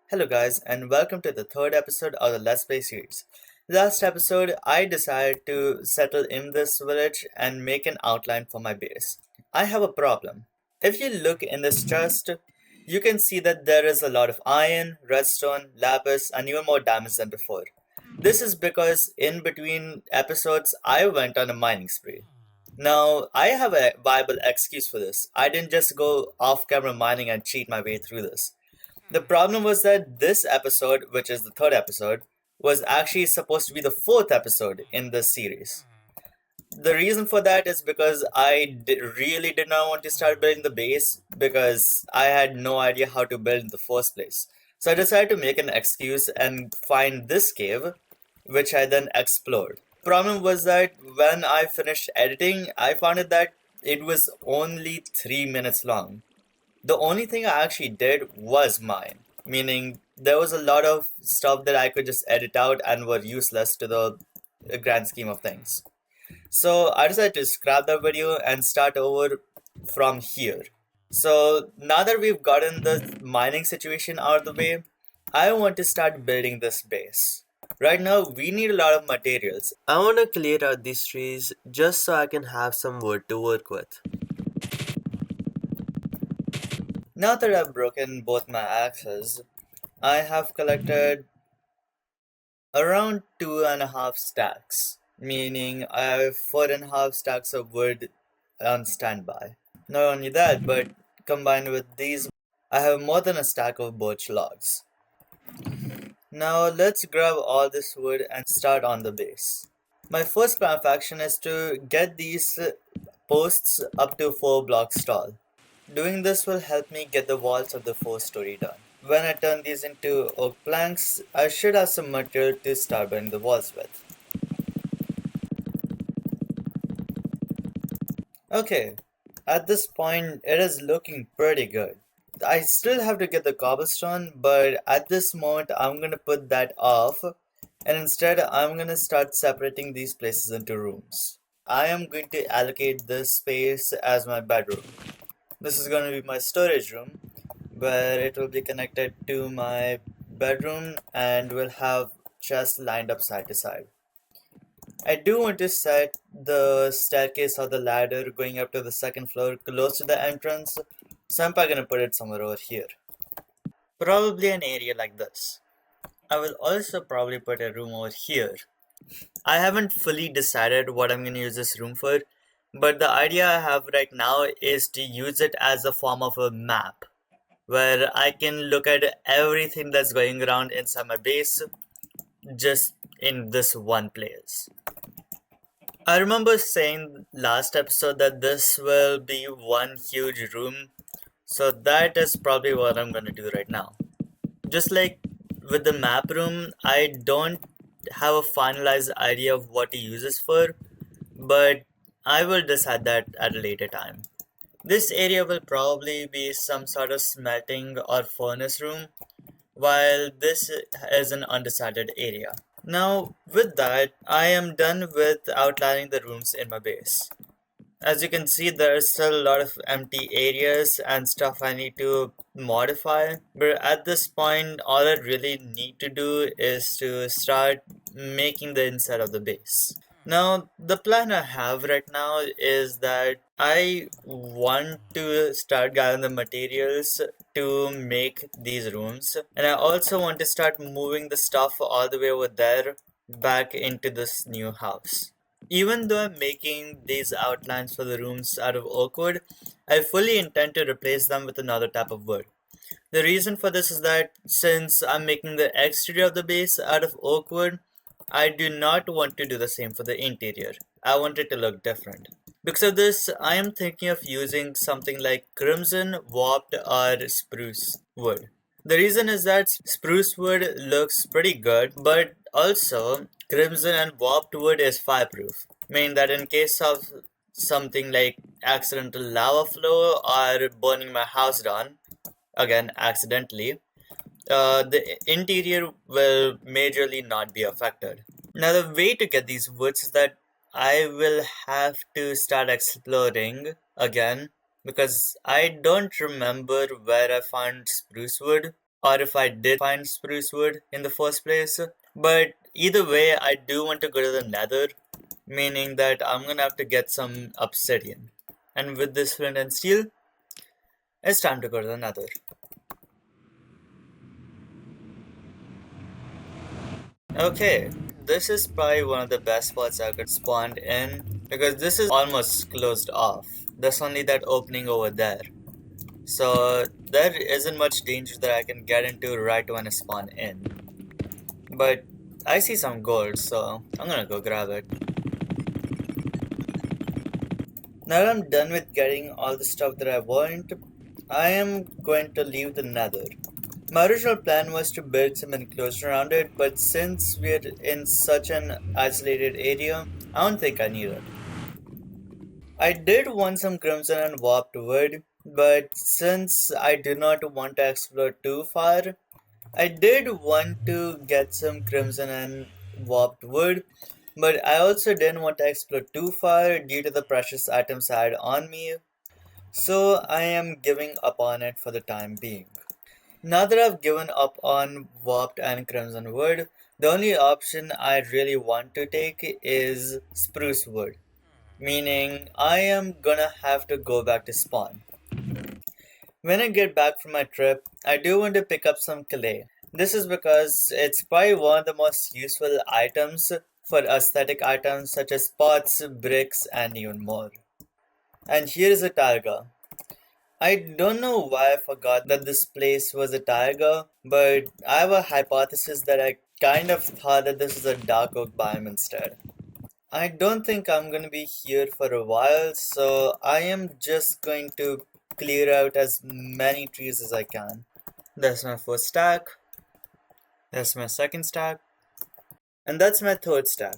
Hello, guys, and welcome to the third episode of the Let's Play series. Last episode, I decided to settle in this village and make an outline for my base. I have a problem. If you look in this chest, you can see that there is a lot of iron, redstone, lapis, and even more damage than before. This is because in between episodes, I went on a mining spree. Now, I have a viable excuse for this. I didn't just go off camera mining and cheat my way through this. The problem was that this episode, which is the third episode, was actually supposed to be the fourth episode in this series. The reason for that is because really did not want to start building the base because I had no idea how to build in the first place. So I decided to make an excuse and find this cave, which I then explored. Problem was that when I finished editing, I found it that it was only 3 minutes long. The only thing I actually did was mine, meaning there was a lot of stuff that I could just edit out and were useless to the grand scheme of things. So I decided to scrap that video and start over from here. So now that we've gotten the mining situation out of the way, I want to start building this base. Right now, we need a lot of materials. I want to clear out these trees just so I can have some wood to work with. Now that I've broken both my axes, I have collected around 2.5 stacks, meaning I have 4.5 stacks of wood on standby. Not only that, but combined with these, I have more than a stack of birch logs. Now let's grab all this wood and start on the base. My first plan of action is to get these posts up to 4 blocks tall. Doing this will help me get the walls of the 4-story done. When I turn these into oak planks, I should have some material to start building the walls with. Okay, at this point it is looking pretty good. I still have to get the cobblestone, but at this moment I'm gonna put that off and instead I'm gonna start separating these places into rooms. I am going to allocate this space as my bedroom. This is going to be my storage room where it will be connected to my bedroom and will have chests lined up side to side. I do want to set the staircase or the ladder going up to the second floor close to the entrance, so I'm probably going to put it somewhere over here. Probably an area like this. I will also probably put a room over here. I haven't fully decided what I'm going to use this room for, but the idea I have right now is to use it as a form of a map where I can look at everything that's going around inside my base just in this one place. I remember saying last episode that this will be one huge room, so that is probably what I'm gonna do right now. Just like with the map room, I don't have a finalized idea of what to use this for, but I will decide that at a later time. This area will probably be some sort of smelting or furnace room, while this is an undecided area. Now, with that, I am done with outlining the rooms in my base. As you can see, there is still a lot of empty areas and stuff I need to modify, but at this point, all I really need to do is to start making the inside of the base. Now, the plan I have right now is that I want to start gathering the materials to make these rooms, and I also want to start moving the stuff all the way over there back into this new house. Even though I'm making these outlines for the rooms out of oak wood, I fully intend to replace them with another type of wood. The reason for this is that since I'm making the exterior of the base out of oak wood, I do not want to do the same for the interior. I want it to look different. Because of this, I am thinking of using something like crimson, warped, or spruce wood. The reason is that spruce wood looks pretty good, but also crimson and warped wood is fireproof, meaning that in case of something like accidental lava flow or burning my house down, again accidentally, the interior will majorly not be affected. Now, the way to get these woods is that I will have to start exploring again because I don't remember where I found spruce wood. or if I did find spruce wood in the first place. But either way, I do want to go to the nether, meaning that I'm gonna have to get some obsidian. And with this flint and steel, it's time to go to the nether. Okay, this is probably one of the best spots I could spawn in because this is almost closed off. There's only that opening over there. So there isn't much danger that I can get into right when I spawn in. But I see some gold, so I'm gonna go grab it. Now that I'm done with getting all the stuff that I want, I am going to leave the nether. My original plan was to build some enclosure around it, but since we're in such an isolated area, I don't think I need it. I did want some crimson and warped wood, but since I did not want to explore too far, I did want to get some crimson and warped wood, but I also didn't want to explore too far due to the precious items I had on me, so I am giving up on it for the time being. Now that I've given up on warped and crimson wood, the only option I really want to take is spruce wood, meaning I am gonna have to go back to spawn. When I get back from my trip, I do want to pick up some clay. This is because it's probably one of the most useful items for aesthetic items such as pots, bricks, and even more. And here is a taiga. I don't know why I forgot that this place was a taiga, but I have a hypothesis that I kind of thought that this was a dark oak biome instead. I don't think I'm gonna be here for a while, so I am just going to clear out as many trees as I can. That's my first stack, that's my second stack, and that's my third stack.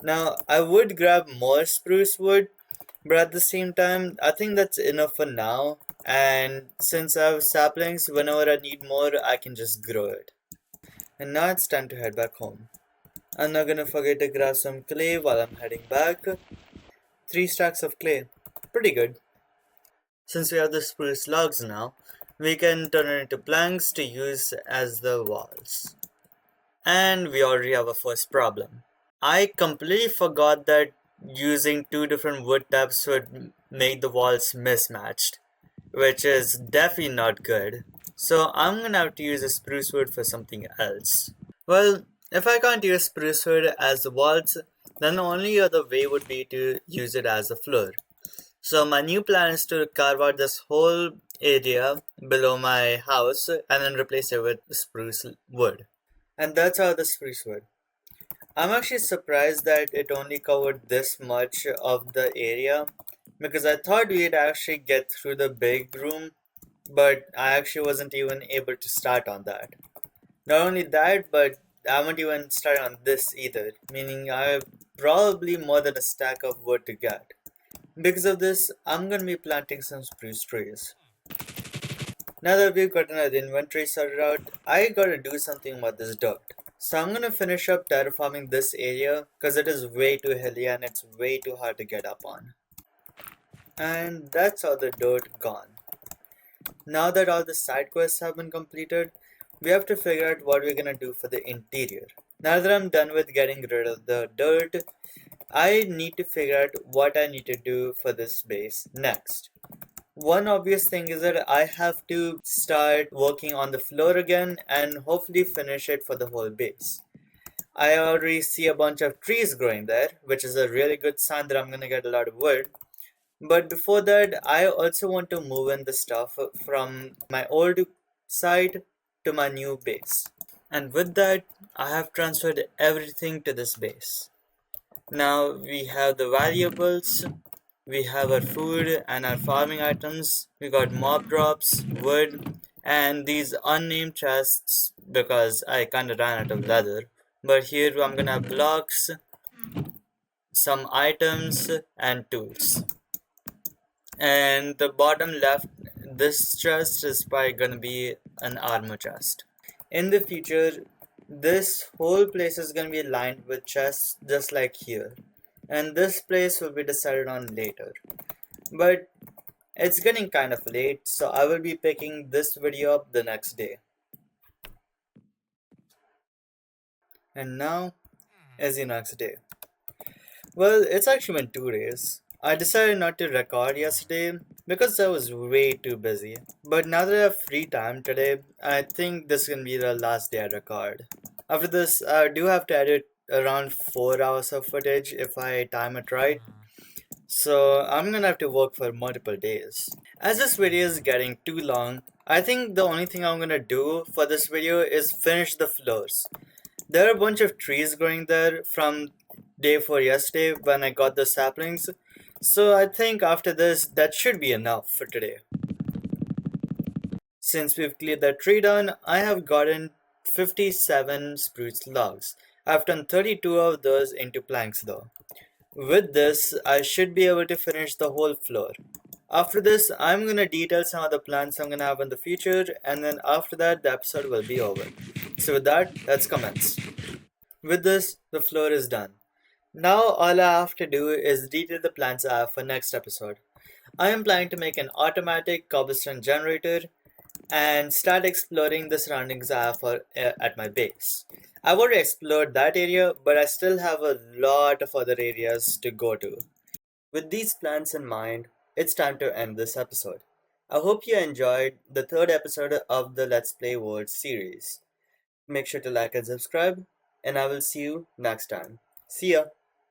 Now, I would grab more spruce wood, but at the same time, I think that's enough for now. And since I have saplings, whenever I need more, I can just grow it. And now it's time to head back home. I'm not gonna forget to grab some clay while I'm heading back. 3 stacks of clay. Pretty good. Since we have the spruce logs now, we can turn it into planks to use as the walls. And we already have a first problem. I completely forgot that using 2 different wood types would make the walls mismatched, which is definitely not good. So I'm gonna have to use a spruce wood for something else. Well, if I can't use spruce wood as the walls, then the only other way would be to use it as the floor. So my new plan is to carve out this whole area below my house and then replace it with spruce wood. And that's how the spruce wood. I'm actually surprised that it only covered this much of the area because I thought we'd actually get through the big room, but I actually wasn't even able to start on that. Not only that, but I haven't even started on this either, meaning I have probably more than a stack of wood to get. Because of this, I'm gonna be planting some spruce trees. Now that we've gotten our inventory sorted out, I gotta do something about this dirt. So I'm gonna finish up terraforming this area because it is way too hilly and it's way too hard to get up on. And that's all the dirt gone. Now that all the side quests have been completed, we have to figure out what we're gonna do for the interior. Now that I'm done with getting rid of the dirt, I need to figure out what I need to do for this base next. One obvious thing is that I have to start working on the floor again and hopefully finish it for the whole base. I already see a bunch of trees growing there, which is a really good sign that I'm gonna get a lot of wood. But before that, I also want to move in the stuff from my old site to my new base. And with that, I have transferred everything to this base. Now we have the valuables, we have our food and our farming items, we got mob drops, wood, and these unnamed chests because I kinda ran out of leather. But here I'm gonna have blocks, some items, and tools. And the bottom left, this chest is probably gonna be an armor chest. In the future, this whole place is gonna be lined with chests just like here. And this place will be decided on later. But it's getting kind of late, so I will be picking this video up the next day. And now, is the next day. Well, it's actually been 2 days. I decided not to record yesterday because I was way too busy. But now that I have free time today, I think this can be the last day I record. After this, I do have to edit around 4 hours of footage if I time it right. So I'm gonna have to work for multiple days. As this video is getting too long, I think the only thing I'm gonna do for this video is finish the floors. There are a bunch of trees growing there from day 4 yesterday when I got the saplings, so I think after this that should be enough for today. Since we've cleared that tree down, I have gotten 57 spruce logs. I've turned 32 of those into planks though. With this, I should be able to finish the whole floor. After this, I'm gonna detail some of the plans I'm gonna have in the future, and then after that, the episode will be over. So with that, let's commence. With this, the floor is done. Now all I have to do is detail the plans I have for next episode. I am planning to make an automatic cobblestone generator and start exploring the surroundings I have at my base. I've already explored that area, but I still have a lot of other areas to go to. With these plans in mind, it's time to end this episode. I hope you enjoyed the third episode of the Let's Play World series. Make sure to like and subscribe, and I will see you next time. See ya!